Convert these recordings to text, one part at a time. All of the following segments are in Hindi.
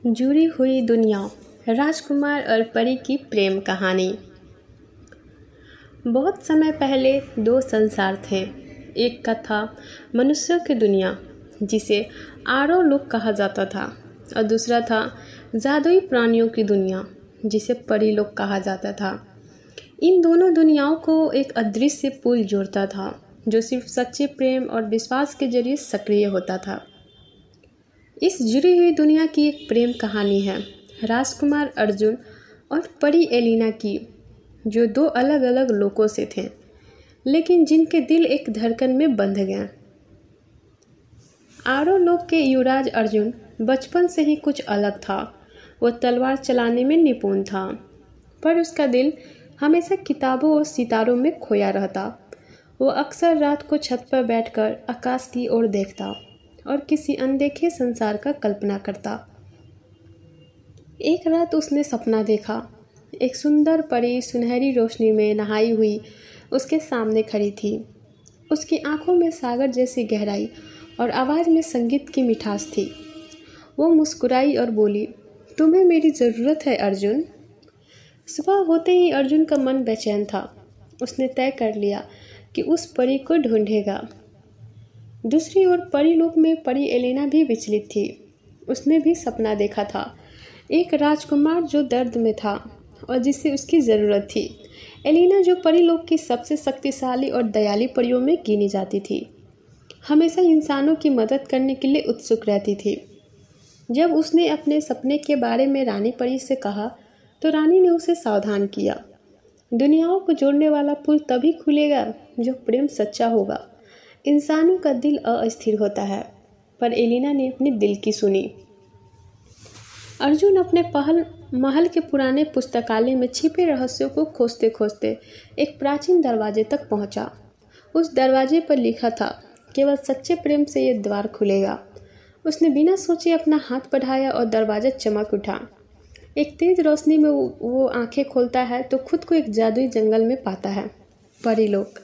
जुड़ी हुई दुनिया, राजकुमार और परी की प्रेम कहानी। बहुत समय पहले दो संसार थे। एक का था मनुष्यों की दुनिया, जिसे आरो लोक कहा जाता था, और दूसरा था जादुई प्राणियों की दुनिया, जिसे परी लोक कहा जाता था। इन दोनों दुनियाओं को एक अदृश्य पुल जोड़ता था, जो सिर्फ सच्चे प्रेम और विश्वास के जरिए सक्रिय होता था। इस जुड़ी हुई दुनिया की एक प्रेम कहानी है राजकुमार अर्जुन और परी एलिना की, जो दो अलग अलग लोकों से थे, लेकिन जिनके दिल एक धड़कन में बंध गए। आरो लोक के युवराज अर्जुन बचपन से ही कुछ अलग था। वो तलवार चलाने में निपुण था, पर उसका दिल हमेशा किताबों और सितारों में खोया रहता। वो अक्सर रात को छत पर बैठकर आकाश की ओर देखता और किसी अनदेखे संसार का कल्पना करता। एक रात उसने सपना देखा। एक सुंदर परी सुनहरी रोशनी में नहाई हुई उसके सामने खड़ी थी। उसकी आंखों में सागर जैसी गहराई और आवाज़ में संगीत की मिठास थी। वो मुस्कुराई और बोली, तुम्हें मेरी ज़रूरत है अर्जुन। सुबह होते ही अर्जुन का मन बेचैन था। उसने तय कर लिया कि उस परी को ढूंढेगा। दूसरी ओर परीलोक में परी एलिना भी विचलित थी। उसने भी सपना देखा था, एक राजकुमार जो दर्द में था और जिसे उसकी ज़रूरत थी। एलिना, जो परीलोक की सबसे शक्तिशाली और दयालु परियों में गिनी जाती थी, हमेशा इंसानों की मदद करने के लिए उत्सुक रहती थी। जब उसने अपने सपने के बारे में रानी परी से कहा, तो रानी ने उसे सावधान किया। दुनियाओं को जोड़ने वाला पुल तभी खुलेगा जो प्रेम सच्चा होगा। इंसानों का दिल अस्थिर होता है, पर एलिना ने अपने दिल की सुनी। अर्जुन अपने महल के पुराने पुस्तकालय में छिपे रहस्यों को खोजते खोजते एक प्राचीन दरवाजे तक पहुंचा। उस दरवाजे पर लिखा था, केवल सच्चे प्रेम से ये द्वार खुलेगा। उसने बिना सोचे अपना हाथ बढ़ाया और दरवाजा चमक उठा। एक तेज रोशनी में वो आंखें खोलता है तो खुद को एक जादुई जंगल में पाता है। परीलोक,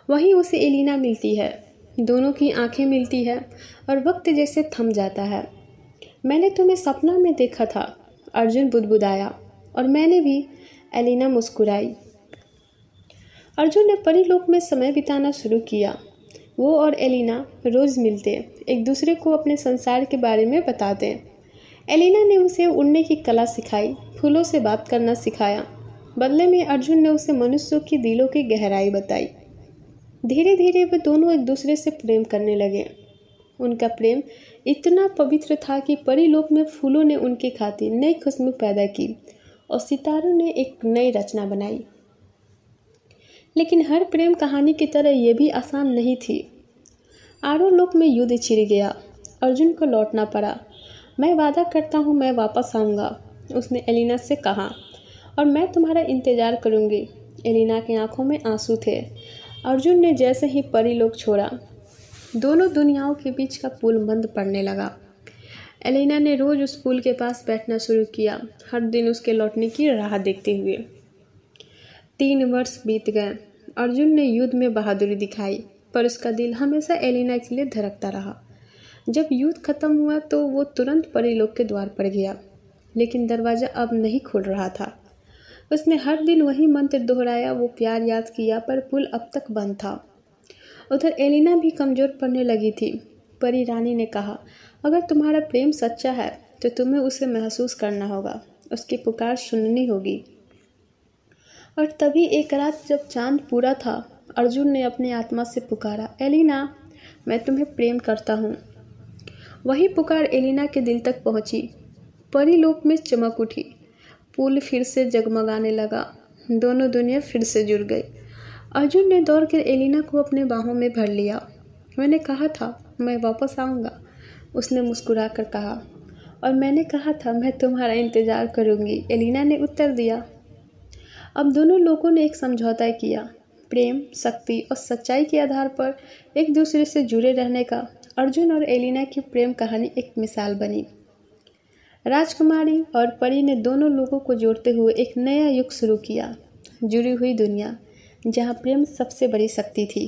वहीं उसे एलिना मिलती है। दोनों की आंखें मिलती है और वक्त जैसे थम जाता है। मैंने तुम्हें सपना में देखा था, अर्जुन बुदबुदाया। और मैंने भी, एलिना मुस्कुराई। अर्जुन ने परीलोक में समय बिताना शुरू किया। वो और एलिना रोज़ मिलते, एक दूसरे को अपने संसार के बारे में बताते। एलिना ने उसे उड़ने की कला सिखाई, फूलों से बात करना सिखाया। बदले में अर्जुन ने उसे मनुष्यों की दिलों की गहराई बताई। धीरे धीरे वे दोनों एक दूसरे से प्रेम करने लगे। उनका प्रेम इतना पवित्र था कि परीलोक में फूलों ने उनकी खातिर नई खुशबू पैदा की और सितारों ने एक नई रचना बनाई। लेकिन हर प्रेम कहानी की तरह यह भी आसान नहीं थी। आरो लोक में युद्ध छिड़ गया। अर्जुन को लौटना पड़ा। मैं वादा करता हूँ, मैं वापस आऊँगा, उसने एलिना से कहा, और मैं तुम्हारा इंतज़ार करूँगी। एलिना की आंखों में आंसू थे। अर्जुन ने जैसे ही परीलोक छोड़ा, दोनों दुनियाओं के बीच का पुल मंद पड़ने लगा। एलिना ने रोज़ उस पुल के पास बैठना शुरू किया, हर दिन उसके लौटने की राह देखते हुए। 3 वर्ष बीत गए। अर्जुन ने युद्ध में बहादुरी दिखाई, पर उसका दिल हमेशा एलिना के लिए धड़कता रहा। जब युद्ध खत्म हुआ तो वो तुरंत परीलोक के द्वार पर गया, लेकिन दरवाज़ा अब नहीं खुल रहा था। उसने हर दिन वही मंत्र दोहराया, वो प्यार याद किया, पर पुल अब तक बंद था। उधर एलिना भी कमज़ोर पड़ने लगी थी। परी रानी ने कहा, अगर तुम्हारा प्रेम सच्चा है तो तुम्हें उसे महसूस करना होगा, उसकी पुकार सुननी होगी। और तभी एक रात जब चांद पूरा था, अर्जुन ने अपनी आत्मा से पुकारा, एलिना, मैं तुम्हें प्रेम करता हूँ। वही पुकार एलिना के दिल तक पहुँची। परीलोक में चमक उठी। पुल फिर से जगमगाने लगा। दोनों दुनिया फिर से जुड़ गई। अर्जुन ने दौड़कर एलिना को अपने बाहों में भर लिया। मैंने कहा था, मैं वापस आऊँगा, उसने मुस्कुरा कर कहा। और मैंने कहा था, मैं तुम्हारा इंतज़ार करूँगी, एलिना ने उत्तर दिया। अब दोनों लोगों ने एक समझौता किया, प्रेम, शक्ति और सच्चाई के आधार पर एक दूसरे से जुड़े रहने का। अर्जुन और एलिना की प्रेम कहानी एक मिसाल बनी। राजकुमारी और परी ने दोनों लोगों को जोड़ते हुए एक नया युग शुरू किया। जुड़ी हुई दुनिया, जहाँ प्रेम सबसे बड़ी शक्ति थी।